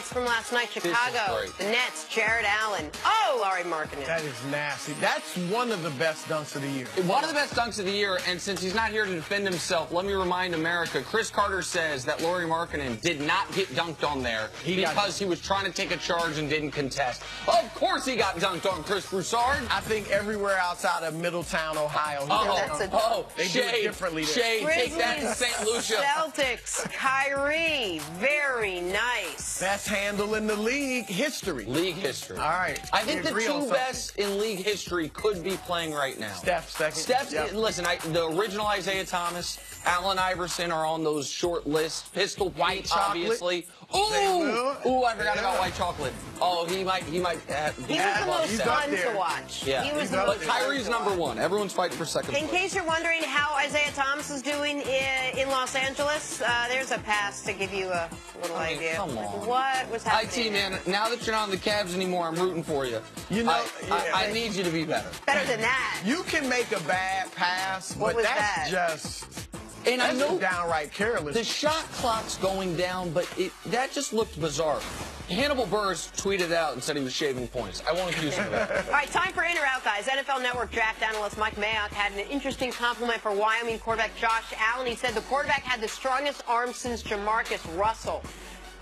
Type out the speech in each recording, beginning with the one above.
highlights from last night. Chicago, the Nets, Jared Allen. Oh, Larry Markkinen. That is nasty. That's one of the best dunks of the year. One of the best dunks of the year, and since he's not here to defend himself, let me remind America, Chris Carter says that Larry Markkinen did not get dunked on there because he was trying to take a charge and didn't contest. Of course he got dunked on, Chris Broussard. I think everywhere outside of Middletown, Ohio. They do it differently there. Shade, take that to St. Lucia. Celtics, Kyrie, very nice. Best handle in the league history. League history. All right. I think the two best in league history could be playing right now. Steph second. Steph, listen, the original Isaiah Thomas, Allen Iverson are on those short lists. Pistol White, obviously. Ooh, I forgot about white chocolate. Oh, he might. He was the most fun to watch. Yeah, but Kyrie's #1. Everyone's fighting for second place. In case you're wondering how Isaiah Thomas is doing in Los Angeles, there's a pass to give you a little idea. Come on. What was happening? IT, man, now that you're not on the Cavs anymore, I'm rooting for you. You know, I need you to be better. Better than that. You can make a bad pass, but that's just... And I know downright careless. The shot clock's going down, but that just looked bizarre. Hannibal Buress tweeted out and said he was shaving points. I won't accuse him of that. All right, time for In or Out, guys. NFL Network draft analyst Mike Mayock had an interesting compliment for Wyoming quarterback Josh Allen. He said the quarterback had the strongest arm since JaMarcus Russell.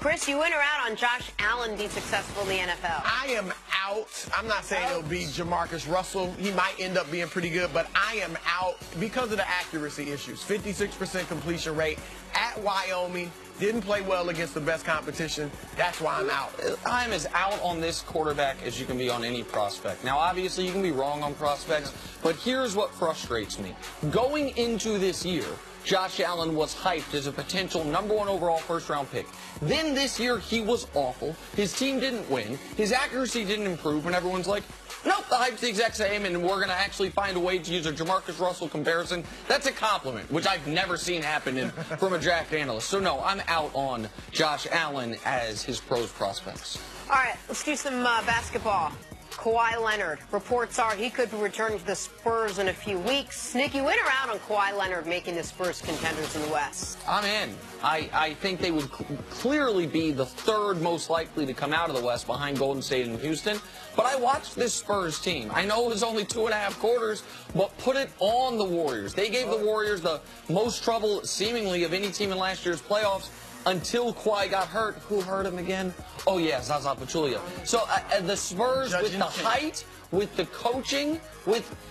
Chris, you in or out on Josh Allen being successful in the NFL? I am out. I'm not saying it'll be JaMarcus Russell. He might end up being pretty good, but I am out because of the accuracy issues. 56% completion rate at Wyoming. Didn't play well against the best competition. That's why I'm out. I'm as out on this quarterback as you can be on any prospect. Now, obviously, you can be wrong on prospects, but here's what frustrates me. Going into this year, Josh Allen was hyped as a potential #1 overall first-round pick. Then this year, he was awful. His team didn't win. His accuracy didn't improve, and everyone's like, nope, the hype's the exact same, and we're going to actually find a way to use a JaMarcus Russell comparison. That's a compliment, which I've never seen happen from a draft analyst. So, no, I'm out on Josh Allen as his pros prospects. All right, let's do some basketball. Kawhi Leonard. Reports are he could be returning to the Spurs in a few weeks. Nick, you in or out on Kawhi Leonard making the Spurs contenders in the West? I'm in. I think they would clearly be the third most likely to come out of the West behind Golden State and Houston. But I watched this Spurs team. I know it was only 2.5 quarters, but put it on the Warriors. They gave the Warriors the most trouble, seemingly, of any team in last year's playoffs. Until Kawhi got hurt. Who hurt him again? Oh, yeah, Zaza Pachulia. So the Spurs, with the height, with the coaching,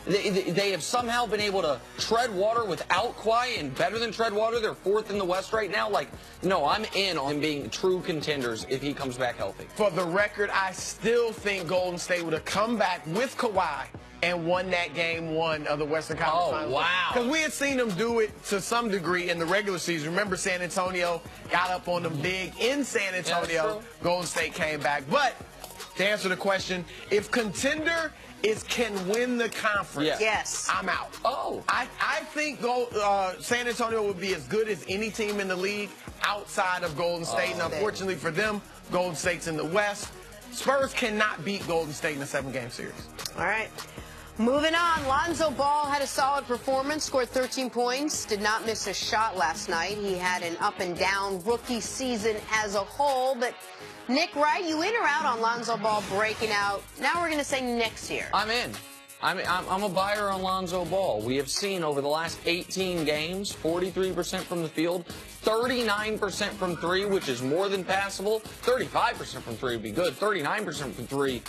they have somehow been able to tread water without Kawhi, and better than tread water. They're 4th in the West right now. Like, no, I'm in on being true contenders if he comes back healthy. For the record, I still think Golden State would have come back with Kawhi and won that game 1 of the Western Conference Finals. Oh, wow. Because we had seen them do it to some degree in the regular season. Remember, San Antonio got up on them big in San Antonio. Yeah, Golden State came back. But to answer the question, if contender can win the conference, yes, I'm out. Oh. I think San Antonio would be as good as any team in the league outside of Golden State. And unfortunately for them, Golden State's in the West. Spurs cannot beat Golden State in a 7-game series. All right. Moving on, Lonzo Ball had a solid performance, scored 13 points, did not miss a shot last night. He had an up-and-down rookie season as a whole, but Nick Wright, you in or out on Lonzo Ball breaking out? Now we're going to say next year. I'm in. I'm a buyer on Lonzo Ball. We have seen over the last 18 games, 43% from the field, 39% from 3, which is more than passable. 35% from 3 would be good. 39% from 3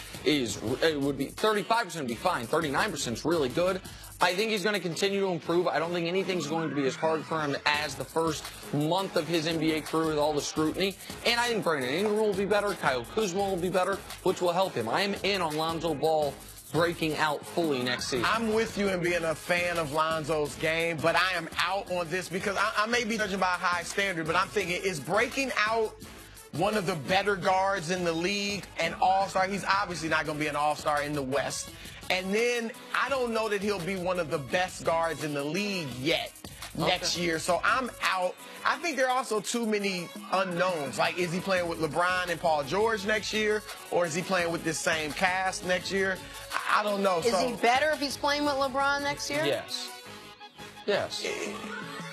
would be 35% would be fine. 39% is really good. I think he's going to continue to improve. I don't think anything's going to be as hard for him as the first month of his NBA career with all the scrutiny. And I think Brandon Ingram will be better. Kyle Kuzma will be better, which will help him. I am in on Lonzo Ball breaking out fully next season. I'm with you in being a fan of Lonzo's game, but I am out on this because I may be judging by a high standard, but I'm thinking, is breaking out one of the better guards in the league, an all-star? He's obviously not going to be an all-star in the West. And then I don't know that he'll be one of the best guards in the league yet next year. So I'm out. I think there are also too many unknowns. Like, is he playing with LeBron and Paul George next year? Or is he playing with this same cast next year? I don't know. Is he better if he's playing with LeBron next year? Yes. Yes.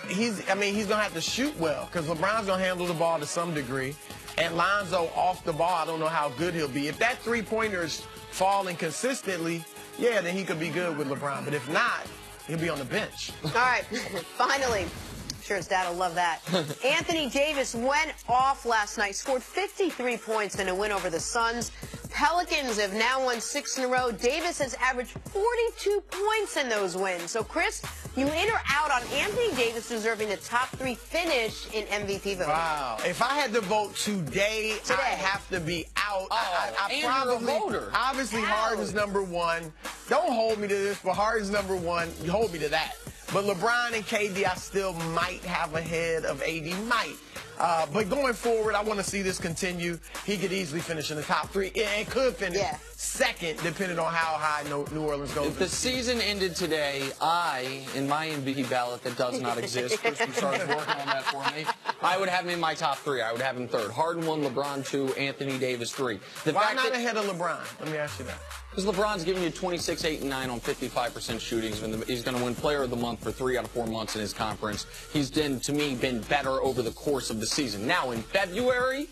He's going to have to shoot well because LeBron's going to handle the ball to some degree. And Lonzo off the ball, I don't know how good he'll be. If that three-pointer is falling consistently, yeah, then he could be good with LeBron. But if not, he'll be on the bench. All right, finally. I'm sure his dad will love that. Anthony Davis went off last night, scored 53 points in a win over the Suns. Pelicans have now won 6 in a row. Davis has averaged 42 points in those wins. So, Chris, you in or out on Anthony Davis deserving the top 3 finish in MVP voting? Wow. If I had to vote today. I have to be out. I you're a voter. Obviously, Harden's number 1. Don't hold me to this, but Harden's number 1. You hold me to that. But LeBron and KD, I still might have ahead of AD. Might. But going forward, I want to see this continue. He could easily finish in the top 3 and could finish second, depending on how high New Orleans goes. If the season ended today, in my MVP ballot that does not exist, Christian started working on that for me, I would have him in my top 3. I would have him 3rd. Harden 1, LeBron 2, Anthony Davis 3. Why not ahead of LeBron? Let me ask you that. Because LeBron's giving you 26, 8, and 9 on 55% shooting. He's going to win Player of the Month for 3 out of 4 months in his conference. He's, to me, been better over the course of the season. Now, in February,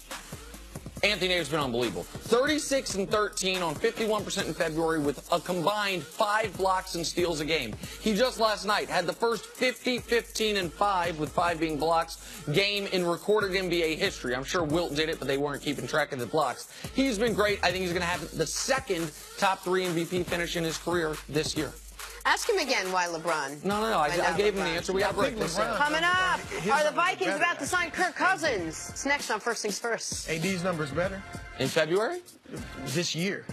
Anthony Davis has been unbelievable. 36 and 13 on 51% in February with a combined 5 blocks and steals a game. He just last night had the first 50, 15, and 5, with 5 being blocks, game in recorded NBA history. I'm sure Wilt did it, but they weren't keeping track of the blocks. He's been great. I think he's going to have the 2nd top 3 MVP finish in his career this year. Ask him again why LeBron. No. I gave him the answer. We got to break this down. Coming up, are the Vikings about to sign Kirk Cousins? It's next on First Things First. AD's number's better. In February? This year.